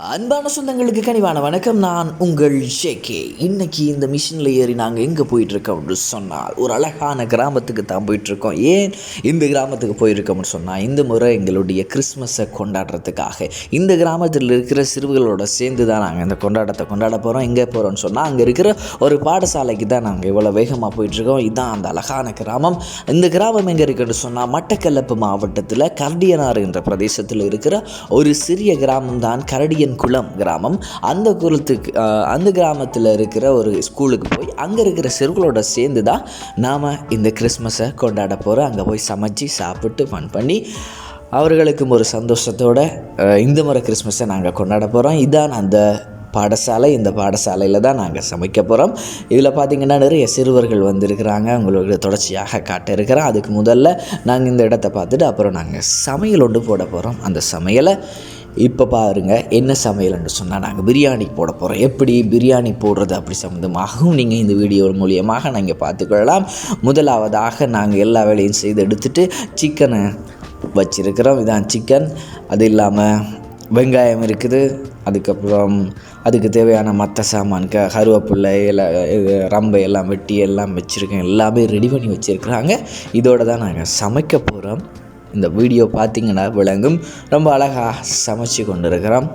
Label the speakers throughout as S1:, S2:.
S1: அன்பான சொந்தங்களுக்கு கனிவான வணக்கம். நான் உங்கள் ஜேகே. இன்றைக்கி இந்த மிஷினில் ஏறி நாங்கள் எங்கே போயிட்டுருக்கோம் அப்படின்னு சொன்னால் ஒரு அழகான கிராமத்துக்கு தான் போயிட்டுருக்கோம். ஏன் இந்த கிராமத்துக்கு போயிருக்கோம்னு சொன்னால், இந்த முறை எங்களுடைய கிறிஸ்மஸை கொண்டாடுறதுக்காக இந்த கிராமத்தில் இருக்கிற சிறுவர்களோடு சேர்ந்து தான் நாங்கள் இந்த கொண்டாட்டத்தை கொண்டாட போகிறோம். எங்கே போகிறோம்னு சொன்னால், அங்கே இருக்கிற ஒரு பாடசாலைக்கு தான் நாங்கள் இவ்வளோ வேகமாக போயிட்டுருக்கோம். இதுதான் அந்த அழகான கிராமம். இந்த கிராமம் எங்கே இருக்குன்னு சொன்னால், மட்டக்களப்பு மாவட்டத்தில் கரடியனாறு என்ற பிரதேசத்தில் இருக்கிற ஒரு சிறிய கிராமம் தான் கரடியன் குளம் கிராமம். அந்த கிராமத்தில் இருக்கிற ஒரு ஸ்கூலுக்கு போய் அங்கே இருக்கிற சிறுகளோட சேர்ந்து தான் நாம் இந்த கிறிஸ்மஸை கொண்டாட போகிறோம். அங்கே போய் சமைச்சு சாப்பிட்டு ஃபன் பண்ணி அவர்களுக்கும் ஒரு சந்தோஷத்தோடு இந்த முறை கிறிஸ்மஸை நாங்கள் கொண்டாட போகிறோம். இதான் அந்த பாடசாலை. இந்த பாடசாலையில் தான் நாங்கள் சமைக்க போகிறோம். இதில் பார்த்திங்கன்னா நிறைய சிறுவர்கள் வந்திருக்கிறாங்க. உங்களுக்கு தொடர்ச்சியாக காட்ட இருக்கிறேன். அதுக்கு முதல்ல நாங்கள் இந்த இடத்த பார்த்துட்டு அப்புறம் நாங்கள் சமையல் ஒன்று போட போகிறோம். அந்த சமையலை இப்போ பாருங்கள். என்ன சமையல்னு சொன்னால், நாங்கள் பிரியாணி போட போகிறோம். எப்படி பிரியாணி போடுறது அப்படி சம்மந்தமாகவும் நீங்கள் இந்த வீடியோ மூலியமாக நீங்கள் பார்த்துக்கொள்ளலாம். முதலாவதாக நாங்கள் எல்லா வேலையும் செய்து எடுத்துகிட்டு சிக்கனை வச்சுருக்கிறோம். இதான் சிக்கன். அது இல்லாமல் வெங்காயம் இருக்குது. அதுக்கப்புறம் அதுக்கு தேவையான மற்ற சாமான் கருவேப்பிள்ளை ரம்பை எல்லாம் வெட்டி எல்லாம் வச்சுருக்கேன். எல்லாமே ரெடி பண்ணி வச்சுருக்குறாங்க. இதோடு தான் நாங்கள் சமைக்க போகிறோம். இந்த வீடியோ பார்த்திங்கன்னா விளங்கும். ரொம்ப அழகாக சமைச்சு கொண்டு இருக்கிறோம்.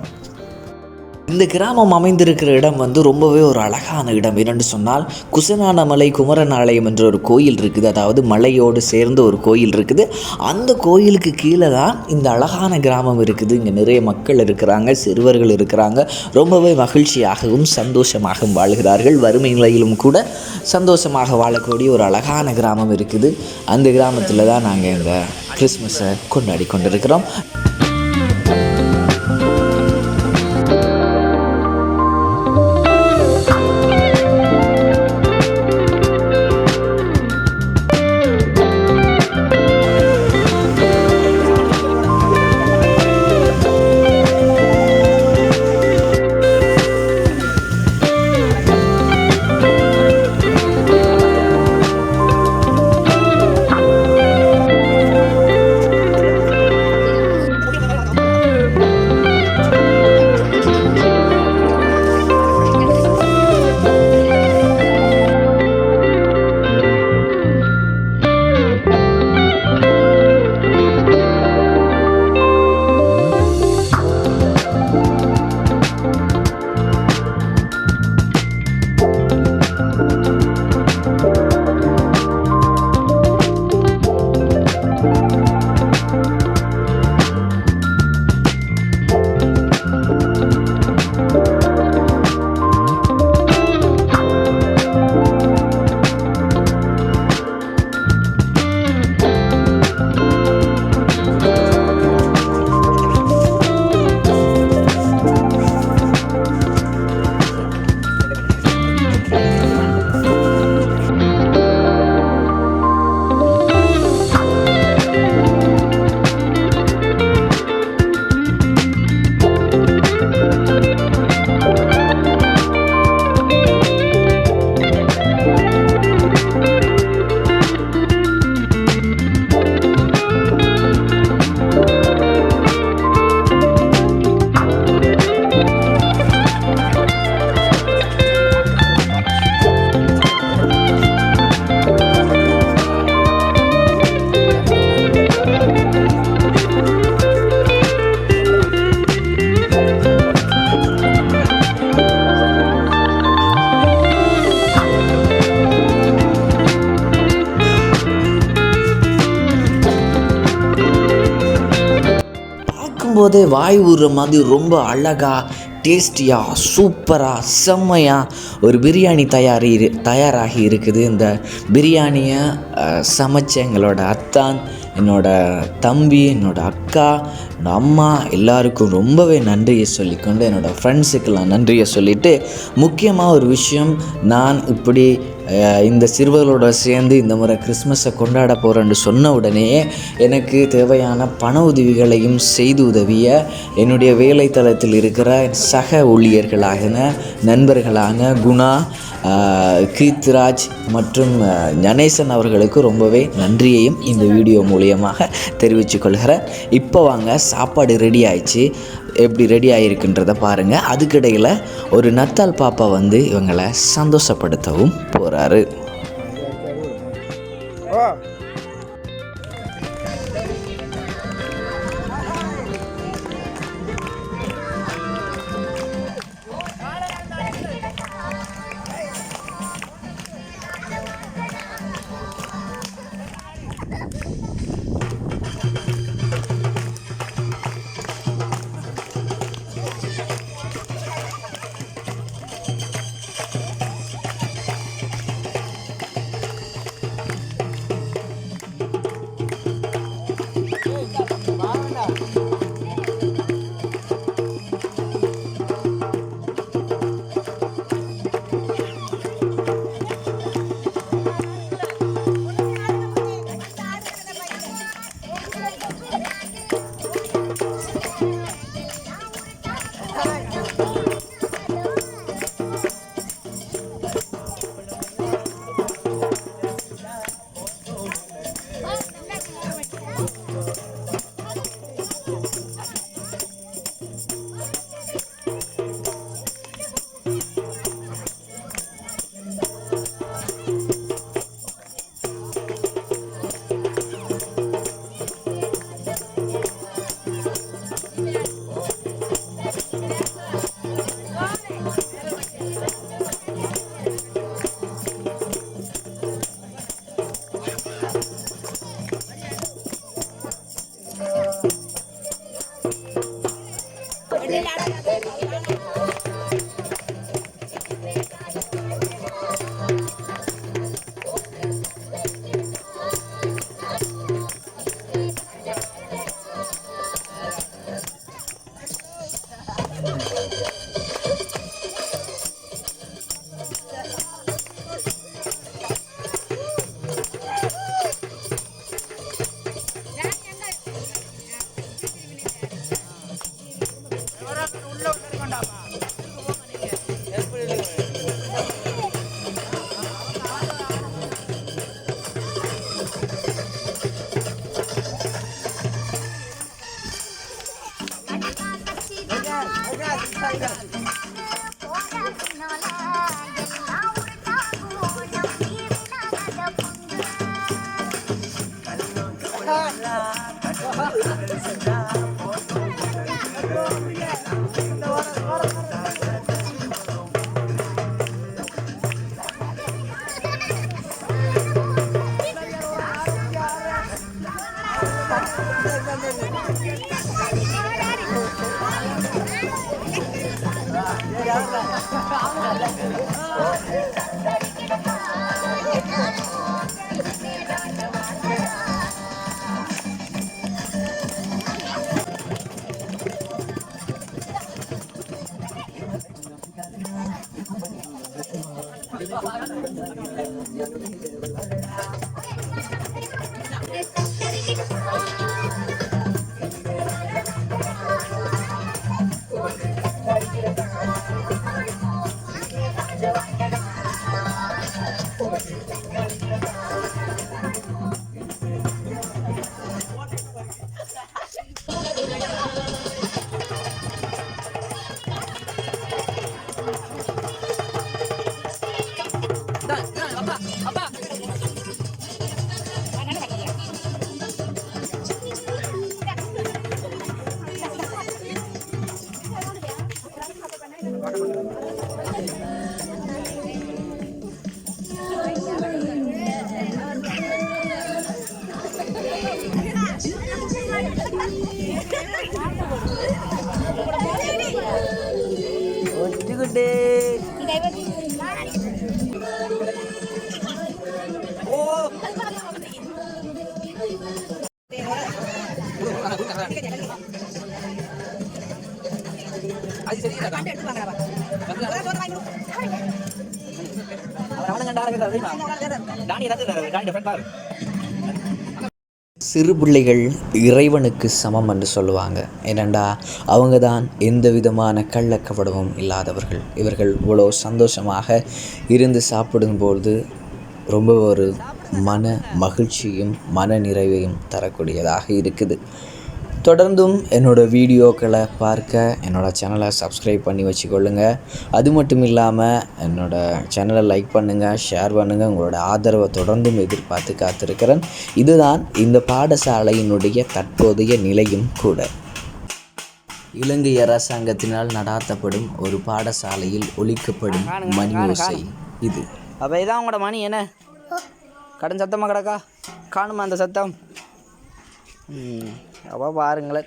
S1: இந்த கிராமம் அமைந்திருக்கிற இடம் ரொம்பவே ஒரு அழகான இடம். என்னென்னு சொன்னால், குசனான மலை குமரன் ஆலயம் என்ற ஒரு கோயில் இருக்குது. அதாவது மலையோடு சேர்ந்து ஒரு கோயில் இருக்குது. அந்த கோயிலுக்கு கீழே தான் இந்த அழகான கிராமம் இருக்குது. இங்கே நிறைய மக்கள் இருக்கிறாங்க, சிறுவர்கள் இருக்கிறாங்க. ரொம்பவே மகிழ்ச்சியாகவும் சந்தோஷமாகவும் வாழ்கிறார்கள். வறுமை நிலையிலும் கூட சந்தோஷமாக வாழக்கூடிய ஒரு அழகான கிராமம் இருக்குது. அந்த கிராமத்தில் தான் நாங்கள் இந்த கிறிஸ்மஸை கொண்டாடி கொண்டிருக்கிறோம். போதே வாய் ஊறுற மாதிரி ரொம்ப அழகாக டேஸ்டியாக சூப்பராக செம்மையாக ஒரு பிரியாணி தயாராகி இருக்குது. இந்த பிரியாணியை சமைச்ச எங்களோட அத்தான், என்னோடய தம்பி, என்னோடய அக்கா, என்னோடய அம்மா எல்லாருக்கும் ரொம்பவே நன்றியை சொல்லிக்கொண்டு, என்னோடய ஃப்ரெண்ட்ஸுக்கெல்லாம் நன்றியை சொல்லிவிட்டு, முக்கியமாக ஒரு விஷயம், நான் இப்படி இந்த சிறுவர்களோடு சேர்ந்து இந்த முறை கிறிஸ்மஸை கொண்டாட போகிறேன்னு சொன்ன உடனேயே எனக்கு தேவையான பண உதவிகளையும் செய்து உதவிய என்னுடைய வேலைத்தளத்தில் இருக்கிற சக ஊழியர்களாகின நண்பர்களான குணா, கீர்த்திராஜ் மற்றும் ஞனேசன் அவர்களுக்கு ரொம்பவே நன்றியையும் இந்த வீடியோ மூலியமாக தெரிவித்து கொள்கிறேன். இப்போ வாங்க, சாப்பாடு ரெடி ஆயிடுச்சு. எப்படி ரெடி ஆகிருக்குன்றதை பாருங்கள். அதுக்கிடையில் ஒரு நத்தால் பாப்பா வந்து இவங்களை சந்தோஷப்படுத்தவும் போகிறாரு. சிறு பிள்ளைகள் இறைவனுக்கு சமம் என்று சொல்லுவாங்க. ஏனெண்டா அவங்க தான் எந்த விதமான கள்ளக்கபடமும் இல்லாதவர்கள். இவர்கள் இவ்வளோ சந்தோஷமாக இருந்து சாப்பிடும்போது ரொம்ப ஒரு மன மகிழ்ச்சியும் மன நிறைவையும் தரக்கூடியதாக இருக்குது. தொடர்ந்தும் என்னோடய வீடியோக்களை பார்க்க என்னோடய சேனலை சப்ஸ்கிரைப் பண்ணி வச்சுக்கொள்ளுங்க. அது மட்டும் இல்லாமல் என்னோடய சேனலை லைக் பண்ணுங்கள், ஷேர் பண்ணுங்கள். உங்களோட ஆதரவை தொடர்ந்தும் எதிர்பார்த்து காத்திருக்கிறேன். இதுதான் இந்த பாடசாலையினுடைய தற்போதைய நிலையும் கூட. இலங்கை அரசாங்கத்தினால் நடாத்தப்படும் ஒரு பாடசாலையில் ஒலிக்கப்படும் மணி ஓசை இது.
S2: அப்போ இதான் உங்களோட மணி என்ன கடன் சத்தமாக கிடக்கா? காணுமா அந்த சத்தம்? அப்போ பாருங்களேன்.